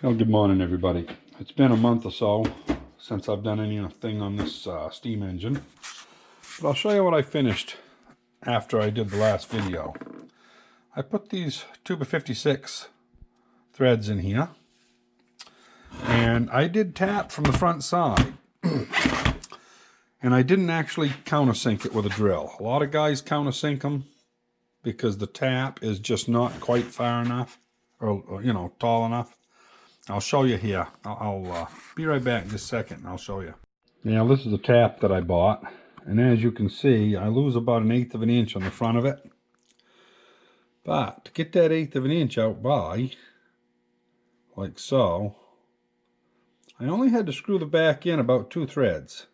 Well, good morning, everybody. It's been a month or so since I've done anything on this steam engine, but I'll show you what I finished after I did the last video. I put these 2x56 threads in here, and I did tap from the front side, and I didn't actually countersink it with a drill. A lot of guys countersink them because the tap is just not quite far enough, or tall enough. I'll show you here. I'll be right back in just a second and I'll show you. Now this is the tap that I bought, and as you can see I lose about 1/8 of an inch on the front of it, but to get that 1/8 of an inch out by like so, I only had to screw the back in about 2 threads.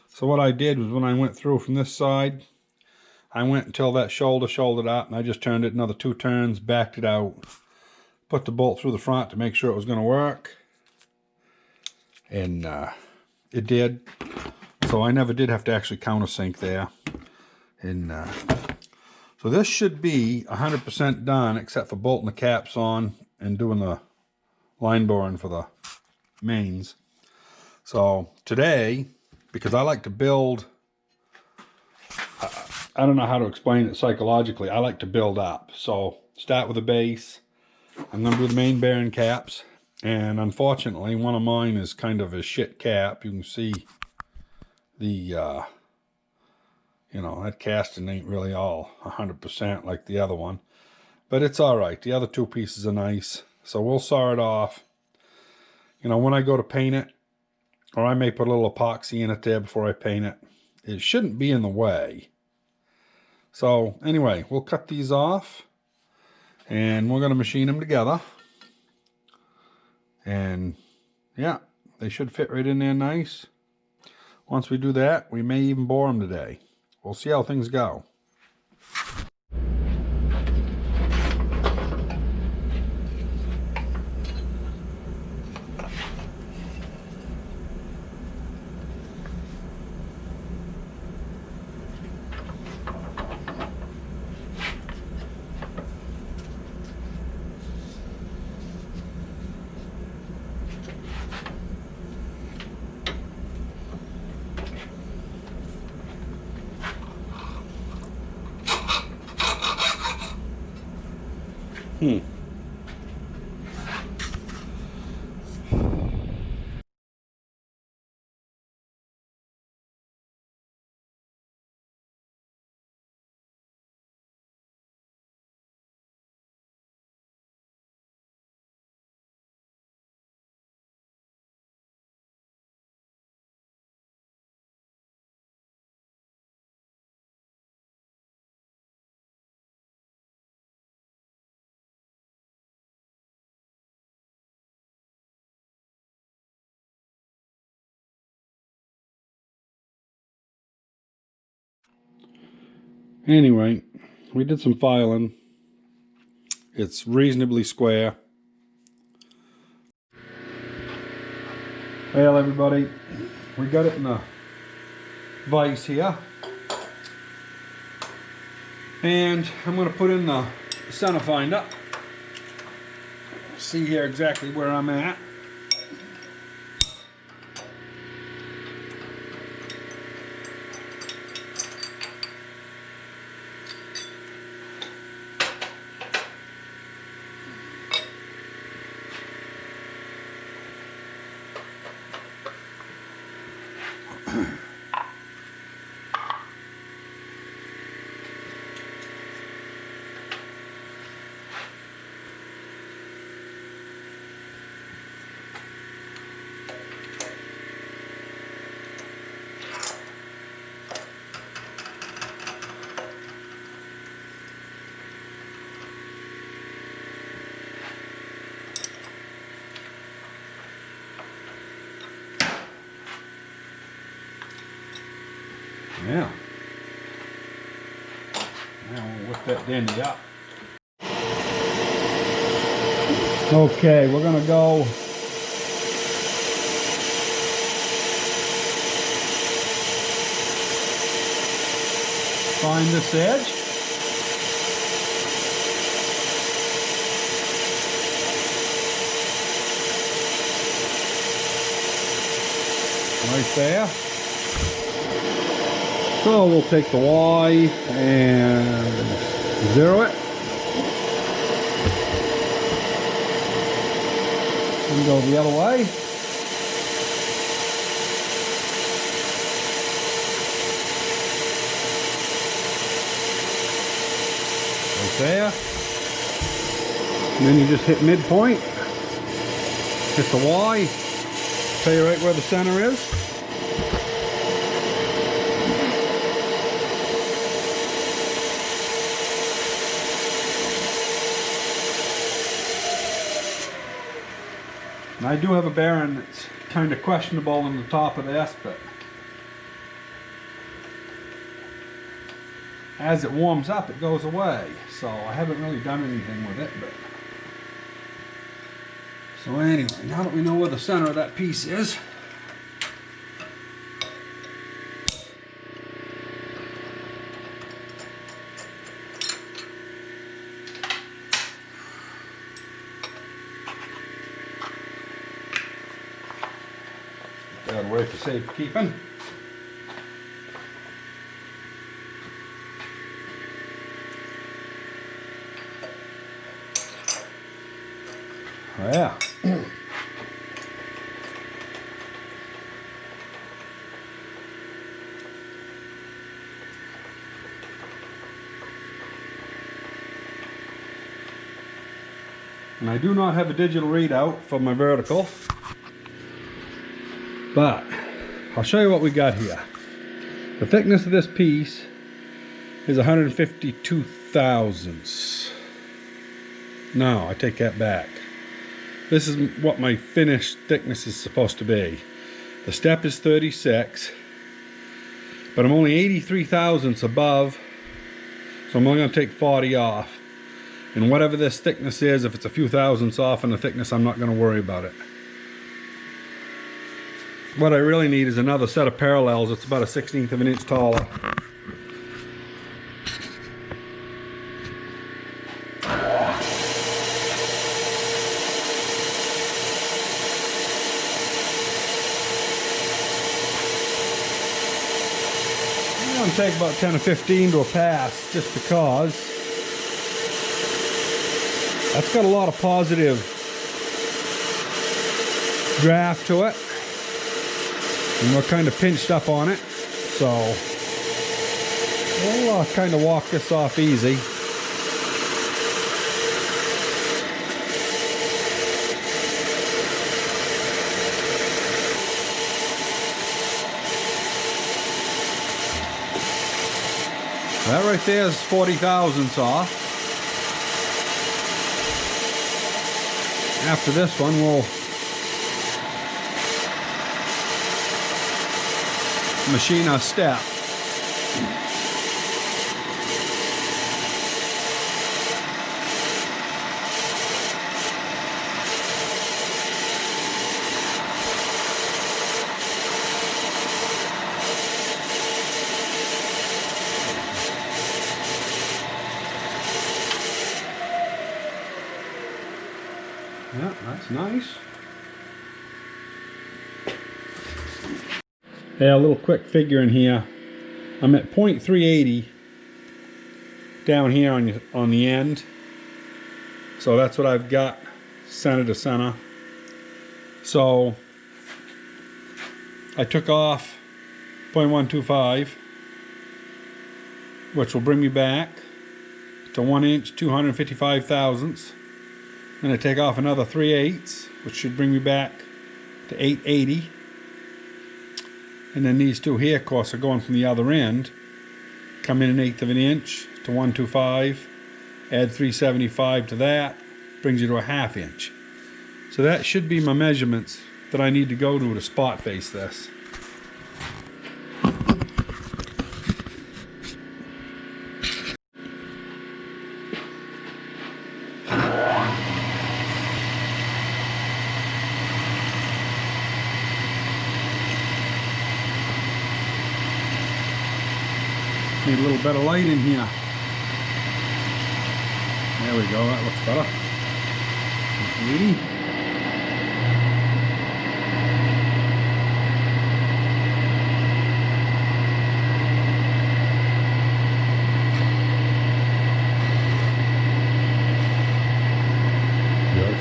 So what I did was, when I went through from this side, I went until that shouldered up, and I just turned it another 2 turns, backed it out, put the bolt through the front to make sure it was going to work, and it did. So I never did have to actually countersink there. And so this should be 100% done, except for bolting the caps on and doing the line boring for the mains. So today, because I like to build, I don't know how to explain it psychologically, I like to build up. So start with the base. I'm going to do the main bearing caps, and unfortunately one of mine is kind of a shit cap. You can see the that casting ain't really all 100% like the other one, but it's all right. The other 2 pieces are nice, so we'll saw it off. When I go to paint it, or I may put a little epoxy in it there before I paint it, it shouldn't be in the way. So anyway, we'll cut these off and we're going to machine them together, and yeah, they should fit right in there nice. Once we do that, we may even bore them today. We'll see how things go. Anyway, we did some filing. It's reasonably square. Well, everybody, we got it in the vise here, and I'm going to put in the center finder. See here exactly where I'm at. Yeah. Now we'll whip that dandy up. Okay, we're gonna go find this edge. right there. So we'll take the Y and zero it. And go the other way. Right there. And then you just hit midpoint. Hit the Y. Tell you right where the center is. And I do have a bearing that's kind of questionable on the top of this, but as it warms up it goes away. So I haven't really done anything with it. But so anyway, now that we know where the center of that piece is, that way for safekeeping. Oh, yeah. And I do not have a digital readout for my vertical, but I'll show you what we got here. The thickness of this piece is 152 thousandths. No, I take that back. This is what my finished thickness is supposed to be. The step is 36, but I'm only 83 thousandths above, so I'm only going to take 40 off. And whatever this thickness is, if it's a few thousandths off in the thickness, I'm not going to worry about it. What I really need is another set of parallels. It's about a 1/16 of an inch taller. I'm going to take about 10 or 15 to a pass, just because that's got a lot of positive draft to it. And we're kind of pinched up on it, so we'll kind of walk this off easy. That right there is 40 thousandths off. After this one, we'll machine our step. Yeah, that's nice. Yeah, a little quick figure in here. I'm at 0.380 down here on the end. So that's what I've got center to center. So I took off 0.125, which will bring me back to 1 inch 255 thousandths. Then I take off another 3/8, which should bring me back to 880. And then these two here, of course, are going from the other end. Come in 1/8 of an inch to 125. Add 375 to that. Brings you to a 1/2 inch. So that should be my measurements that I need to go to spot face this. Need a little better light in here. There we go, that looks better. 80.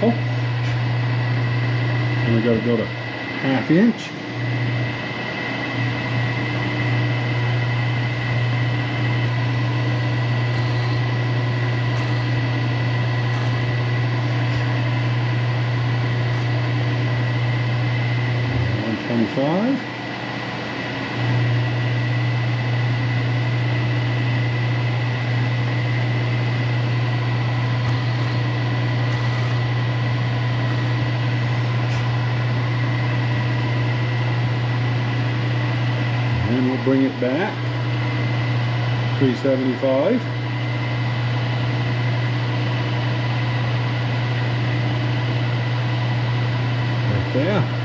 beautiful. And we got to go to 1/2 inch. $1.25. And we'll bring it back. $3.75. Right there.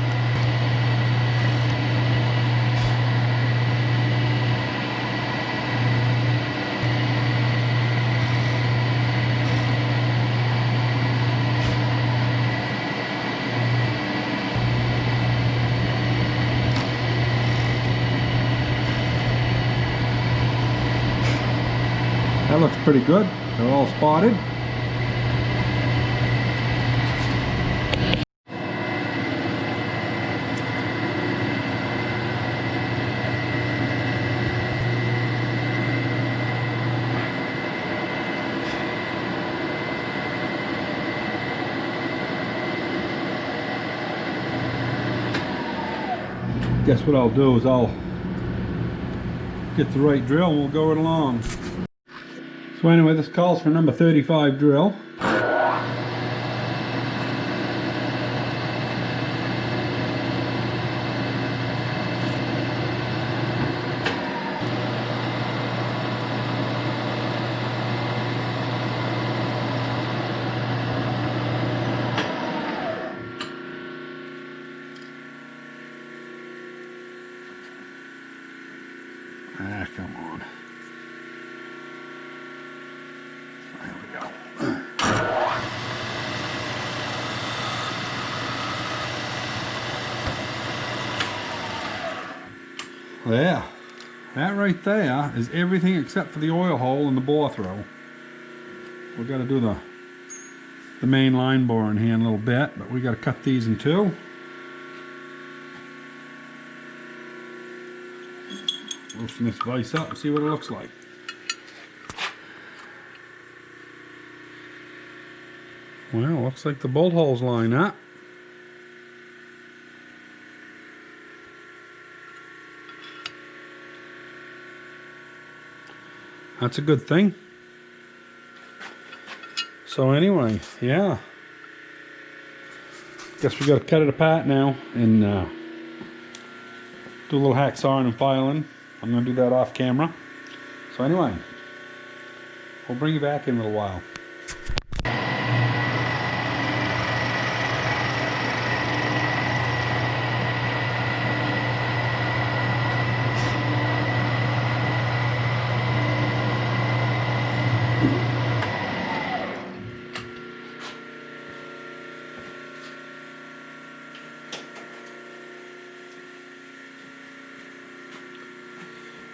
That looks pretty good. They're all spotted. Guess what I'll do is I'll get the right drill and we'll go right along. So anyway, this calls for number 35 drill. Ah, come on. There we go. There. That right there is everything except for the oil hole and the bore throw. We've got to do the main line bore in here in a little bit, but we got to cut these in two. Loosen this vise up and see what it looks like. Well, looks like the bolt holes line up. That's a good thing. So anyway, yeah. Guess we got to cut it apart now and do a little hacksawing and filing. I'm going to do that off camera. So anyway, we'll bring you back in a little while.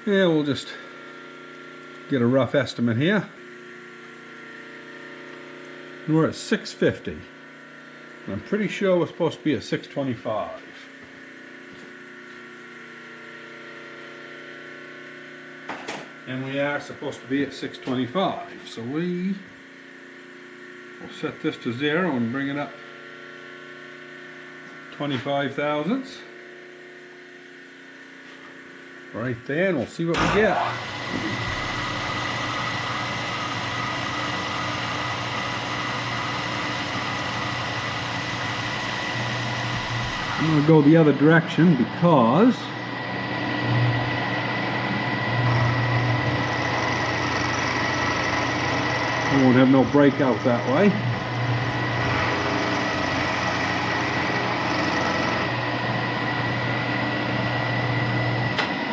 Yeah, we'll just get a rough estimate here. And we're at 650. I'm pretty sure we're supposed to be at 625. And we are supposed to be at 625. So we will set this to 0 and bring it up 25 thousandths. Right there, and we'll see what we get. I'm going to go the other direction because I won't have no breakout that way.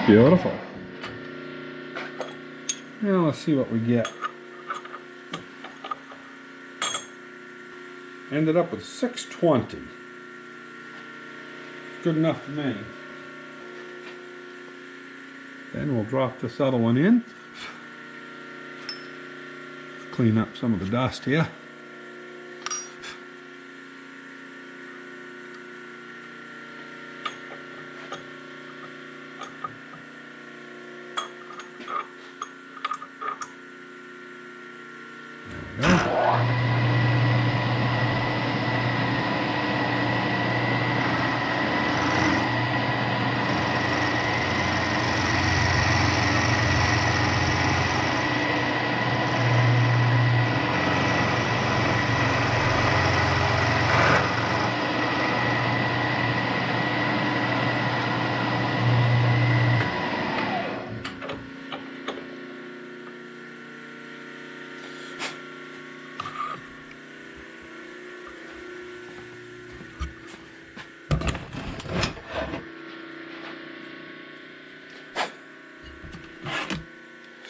Beautiful. Now let's see what we get. Ended up with 620. Good enough for me. Then we'll drop this other one in. Clean up some of the dust here.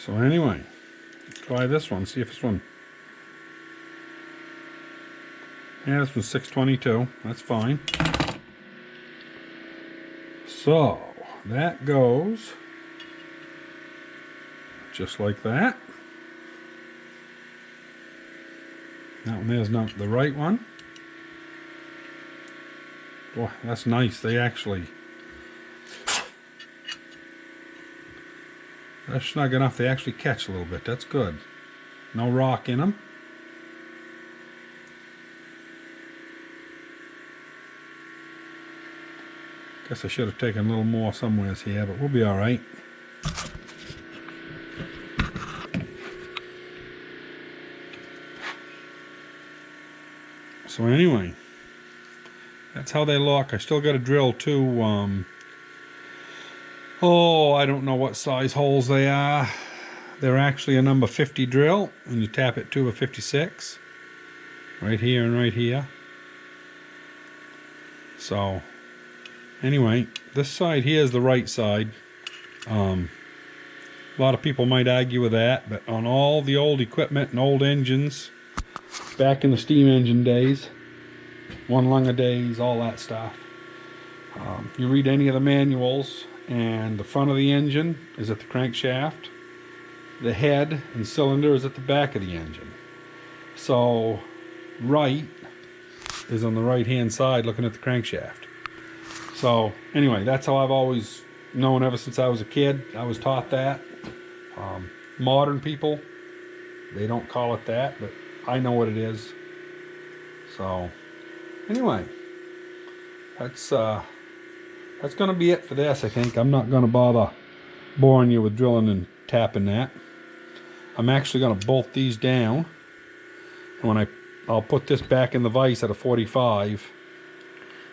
So anyway, try this one, see if this one. Yeah, this one's 622. That's fine. So that goes just like that. That one there's not the right one. Boy, that's nice. They actually, that's snug enough. They actually catch a little bit. That's good. No rock in them. Guess I should have taken a little more somewheres here, but we'll be all right. So anyway, that's how they look. I still got to drill two, I don't know what size holes they are. They're actually a number 50 drill, and you tap it to a 56. Right here and right here. So anyway, this side here is the right side. A lot of people might argue with that, but on all the old equipment and old engines, back in the steam engine days, one lung a days, all that stuff, you read any of the manuals, and the front of the engine is at the crankshaft. The head and cylinder is at the back of the engine. So right is on the right hand side looking at the crankshaft. So anyway, that's how I've always known ever since I was a kid. I was taught that. Modern people, they don't call it that, but I know what it is. So anyway, that's gonna be it for this. I think I'm not gonna bother boring you with drilling and tapping that. I'm actually gonna bolt these down, and when I'll put this back in the vise at a 45,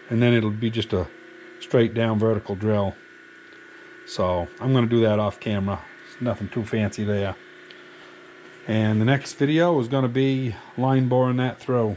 and then it'll be just a straight down vertical drill. So I'm gonna do that off camera. It's nothing too fancy there. And the next video is gonna be line boring that through.